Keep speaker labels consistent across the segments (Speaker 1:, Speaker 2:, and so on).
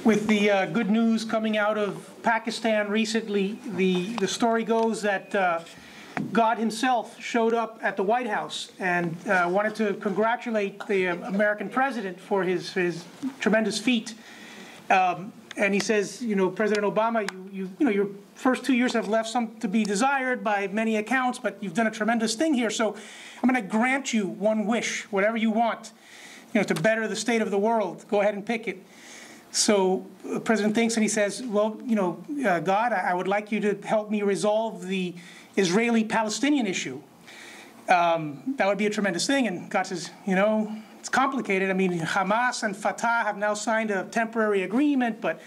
Speaker 1: With the good news coming out of Pakistan recently, the story goes that God himself showed up at the White House and wanted to congratulate the American president for his tremendous feat. And he says, President Obama, your first 2 years have left some to be desired by many accounts, but you've done a tremendous thing here. So I'm going to grant you one wish, whatever you want, to better the state of the world. Go ahead and pick it. So the president thinks and he says, well, God, I would like you to help me resolve the Israeli-Palestinian issue. That would be a tremendous thing. And God says, it's complicated. I mean, Hamas and Fatah have now signed a temporary agreement, but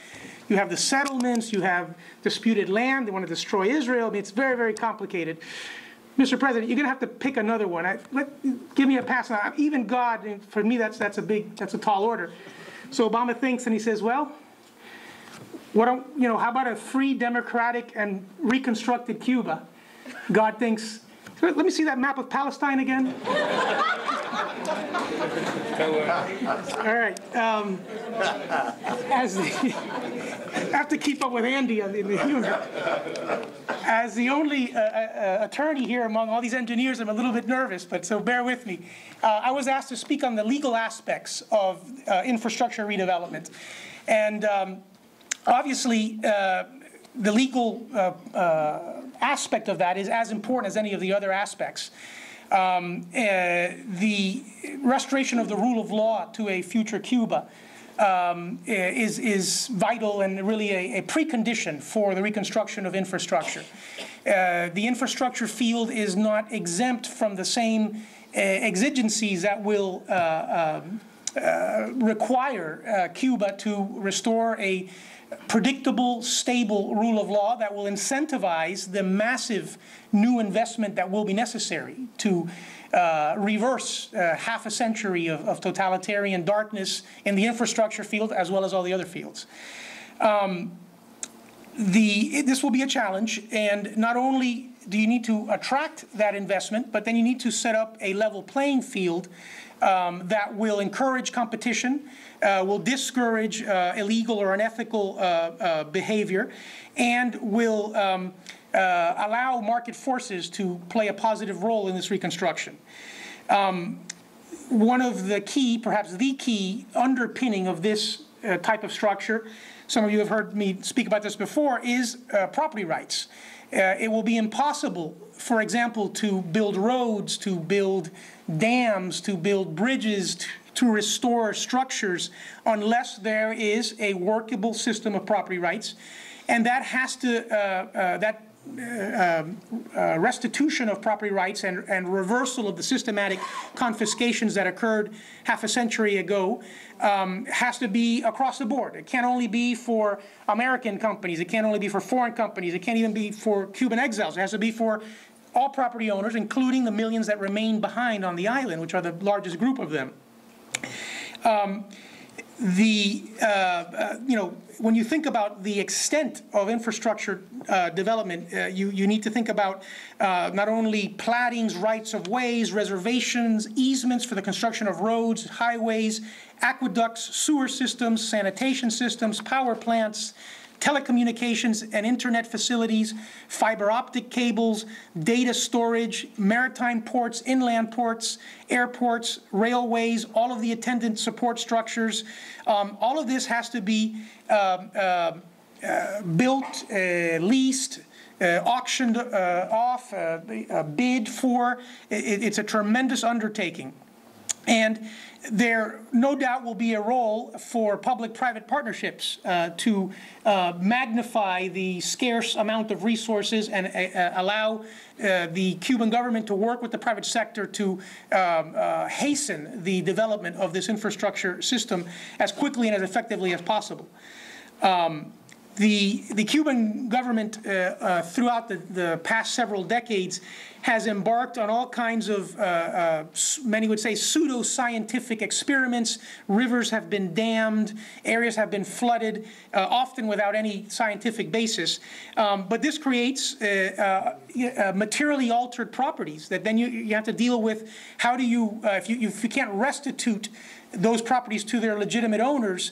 Speaker 1: you have the settlements, you have disputed land, they want to destroy Israel. I mean, it's very, very complicated. Mr. President, you're going to have to pick another one. Give me a pass. Even God, for me, that's a tall order. So Obama thinks and he says, well, how about a free, democratic, and reconstructed Cuba? God thinks, let me see that map of Palestine again. All right. I have to keep up with Andy in the humor. As the only attorney here among all these engineers, I'm a little bit nervous, but so bear with me. I was asked to speak on the legal aspects of infrastructure redevelopment. And obviously, the legal aspect of that is as important as any of the other aspects. The restoration of the rule of law to a future Cuba is vital and really a precondition for the reconstruction of infrastructure. The infrastructure field is not exempt from the same exigencies that will require Cuba to restore a predictable, stable rule of law that will incentivize the massive new investment that will be necessary to reverse half a century of totalitarian darkness in the infrastructure field as well as all the other fields. This will be a challenge, and not only do you need to attract that investment, but then you need to set up a level playing field that will encourage competition, will discourage illegal or unethical behavior, and will allow market forces to play a positive role in this reconstruction. One of the key, perhaps the key underpinning of this type of structure, some of you have heard me speak about this before, is property rights. It will be impossible, for example, to build roads, to build dams, to build bridges, to restore structures unless there is a workable system of property rights. And that has to, restitution of property rights and reversal of the systematic confiscations that occurred half a century ago has to be across the board. It can't only be for American companies. It can't only be for foreign companies. It can't even be for Cuban exiles. It has to be for all property owners, including the millions that remain behind on the island, which are the largest group of them. When you think about the extent of infrastructure development, you need to think about not only plattings, rights of ways, reservations, easements for the construction of roads, highways, aqueducts, sewer systems, sanitation systems, power plants, telecommunications and internet facilities, fiber optic cables, data storage, maritime ports, inland ports, airports, railways, all of the attendant support structures. All of this has to be built, leased, auctioned off, bid for. It's a tremendous undertaking. And there no doubt will be a role for public-private partnerships to magnify the scarce amount of resources and allow the Cuban government to work with the private sector to hasten the development of this infrastructure system as quickly and as effectively as possible. The Cuban government throughout the past several decades has embarked on all kinds of, many would say, pseudo-scientific experiments. Rivers have been dammed, areas have been flooded, often without any scientific basis. But this creates materially altered properties that then you have to deal with. How do you, if you can't restitute those properties to their legitimate owners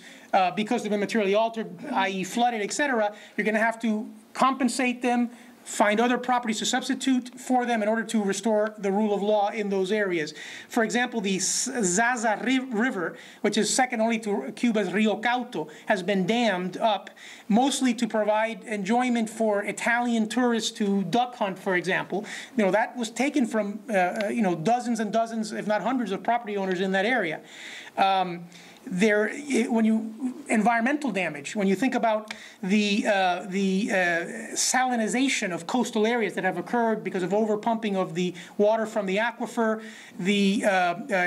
Speaker 1: because they've been materially altered, i.e. flooded, et cetera, you're going to have to compensate them, find other properties to substitute for them in order to restore the rule of law in those areas. For example, the Zaza River, which is second only to Cuba's Rio Cauto, has been dammed up, mostly to provide enjoyment for Italian tourists to duck hunt, for example. You know, that was taken from, you know, dozens and dozens, if not hundreds of property owners in that area. Environmental damage, when you think about the salinization of coastal areas that have occurred because of overpumping of the water from the aquifer, the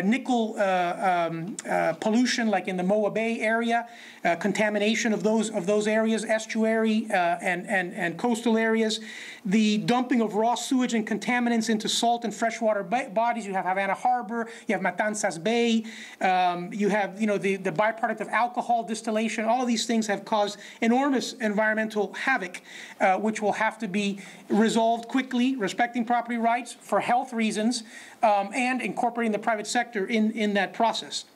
Speaker 1: nickel pollution, like in the Moa Bay area, contamination of those areas, estuary and coastal areas, the dumping of raw sewage and contaminants into salt and freshwater bodies. You have Havana Harbor, you have Matanzas Bay, you have, you know, the byproduct of alcohol distillation. All of these things have caused enormous environmental havoc, which will have to be resolved quickly, respecting property rights for health reasons, and incorporating the private sector in that process.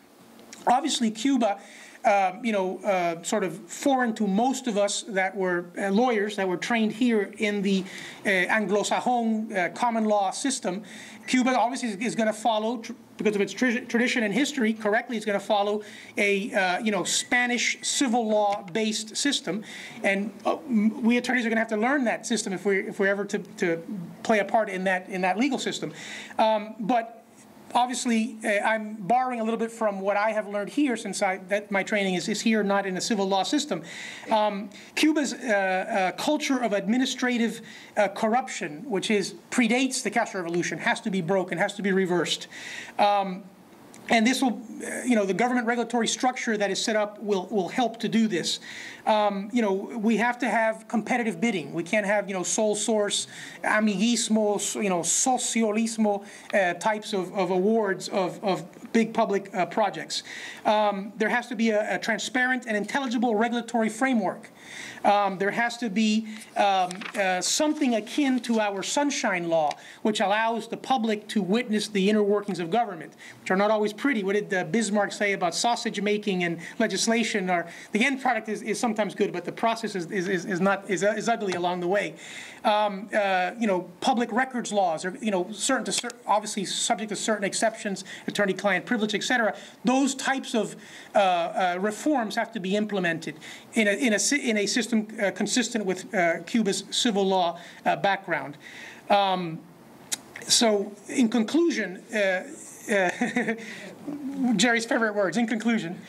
Speaker 1: Obviously, Cuba, sort of foreign to most of us that were lawyers that were trained here in the Anglo-Sajon common law system, Cuba obviously is going to follow, because of its tradition and history, correctly, it's going to follow a Spanish civil law-based system, and we attorneys are going to have to learn that system if we're ever to play a part in that legal system. But obviously, I'm borrowing a little bit from what I have learned here, since my training is here, not in a civil law system. Cuba's culture of administrative corruption, which predates the Castro Revolution, has to be broken, has to be reversed. And this will, the government regulatory structure that is set up will help to do this. We have to have competitive bidding. We can't have, sole source, amiguismo, socialismo types of awards of big public projects. There has to be a transparent and intelligible regulatory framework. There has to be something akin to our Sunshine Law, which allows the public to witness the inner workings of government, which are not always pretty. What did Bismarck say about sausage making and legislation? The end product is sometimes good, but the process is ugly along the way. Public records laws are obviously subject to certain exceptions, attorney-client privilege, etc. Those types of reforms have to be implemented in a system consistent with Cuba's civil law background. So, in conclusion, Jerry's favorite words, in conclusion,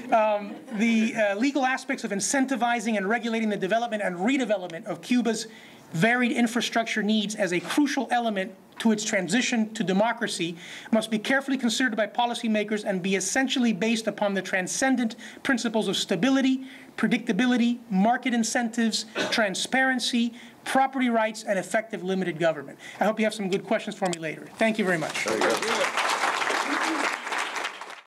Speaker 1: the legal aspects of incentivizing and regulating the development and redevelopment of Cuba's varied infrastructure needs as a crucial element to its transition to democracy must be carefully considered by policymakers and be essentially based upon the transcendent principles of stability, predictability, market incentives, transparency, property rights, and effective limited government. I hope you have some good questions for me later. Thank you very much.